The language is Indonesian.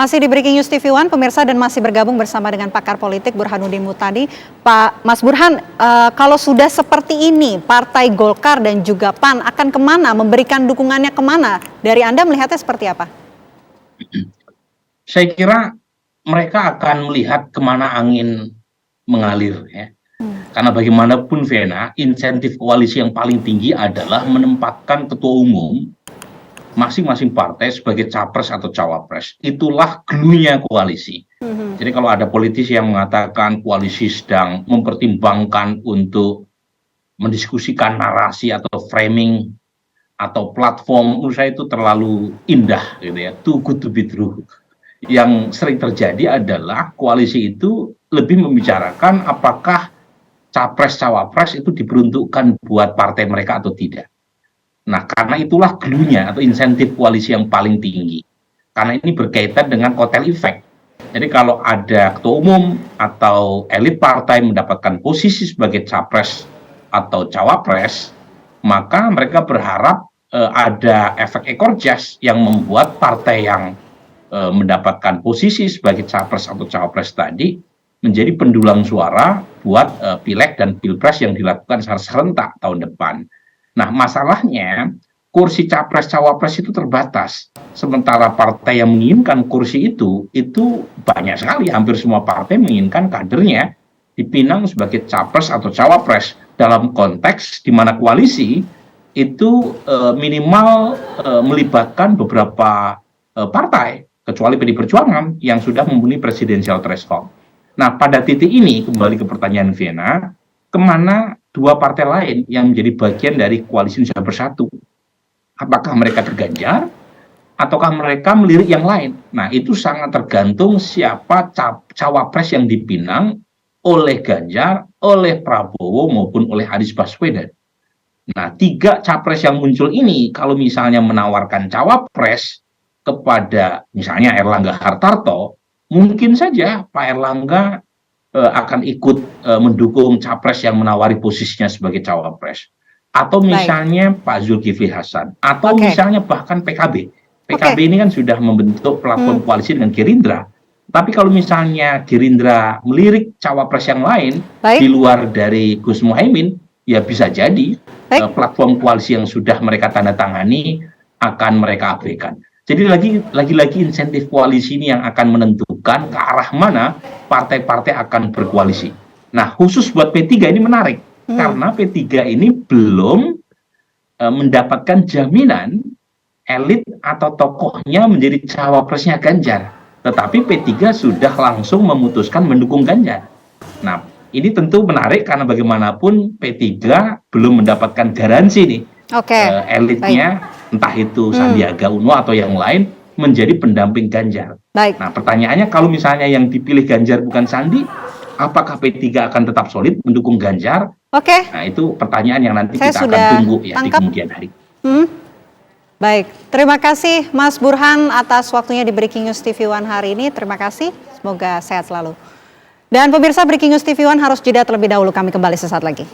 Masih di Breaking News TV One, pemirsa, dan masih bergabung bersama dengan pakar politik Burhanuddin Muhtadi. Mas Burhan, kalau sudah seperti ini, Partai Golkar dan juga PAN akan kemana, memberikan dukungannya kemana? Dari Anda melihatnya seperti apa? Saya kira mereka akan melihat kemana angin mengalir, ya. Karena bagaimanapun, Vena, insentif koalisi yang paling tinggi adalah menempatkan ketua umum masing-masing partai sebagai capres atau cawapres. Itulah glue-nya koalisi. Jadi kalau ada politisi yang mengatakan koalisi sedang mempertimbangkan untuk mendiskusikan narasi atau framing atau platform, menurut saya itu terlalu indah, gitu ya, too good to be true. Yang sering terjadi adalah koalisi itu lebih membicarakan apakah capres-cawapres itu diperuntukkan buat partai mereka atau tidak. Nah, karena itulah glue-nya atau insentif koalisi yang paling tinggi. Karena ini berkaitan dengan kotel efek. Jadi kalau ada ketua umum atau elit partai mendapatkan posisi sebagai capres atau cawapres, maka mereka berharap ada efek ekor jas yang membuat partai yang mendapatkan posisi sebagai capres atau cawapres tadi menjadi pendulang suara buat pileg dan pilpres yang dilakukan secara serentak tahun depan. Nah, masalahnya kursi capres-cawapres itu terbatas. Sementara partai yang menginginkan kursi itu banyak sekali. Hampir semua partai menginginkan kadernya dipinang sebagai capres atau cawapres. Dalam konteks di mana koalisi itu minimal melibatkan beberapa partai, kecuali PD Perjuangan yang sudah memenuhi presidensial threshold. Nah, pada titik ini, kembali ke pertanyaan Vena, kemana dua partai lain yang menjadi bagian dari koalisi Indonesia Bersatu? Apakah mereka terganjar ataukah mereka melirik yang lain? Nah, itu sangat tergantung siapa cawapres yang dipinang oleh Ganjar, oleh Prabowo maupun oleh Anies Baswedan. Nah, tiga capres yang muncul ini kalau misalnya menawarkan cawapres kepada misalnya Erlangga Hartarto, mungkin saja Pak Erlangga akan ikut mendukung capres yang menawari posisinya sebagai cawapres. Atau misalnya Pak Zulkifli Hasan. Atau misalnya bahkan PKB. PKB ini kan sudah membentuk platform koalisi dengan Gerindra. Tapi kalau misalnya Gerindra melirik cawapres yang lain di luar dari Gus Muhaimin, ya bisa jadi platform koalisi yang sudah mereka tanda tangani akan mereka abaikan. Jadi lagi-lagi insentif koalisi ini yang akan menentukan ke arah mana partai-partai akan berkoalisi. Nah, khusus buat P3 ini menarik. Karena P3 ini belum mendapatkan jaminan elit atau tokohnya menjadi cawapresnya Ganjar. Tetapi P3 sudah langsung memutuskan mendukung Ganjar. Nah, ini tentu menarik karena bagaimanapun P3 belum mendapatkan garansi nih. Elitnya, entah itu Sandiaga Uno atau yang lain, menjadi pendamping Ganjar. Nah, pertanyaannya kalau misalnya yang dipilih Ganjar bukan Sandi, apakah P3 akan tetap solid mendukung Ganjar? Nah, itu pertanyaan yang nanti kita akan tunggu ya di kemudian hari. Baik, terima kasih Mas Burhan atas waktunya di Breaking News TV One hari ini. Terima kasih, semoga sehat selalu. Dan pemirsa, Breaking News TV One harus jeda terlebih dahulu, kami kembali sesaat lagi.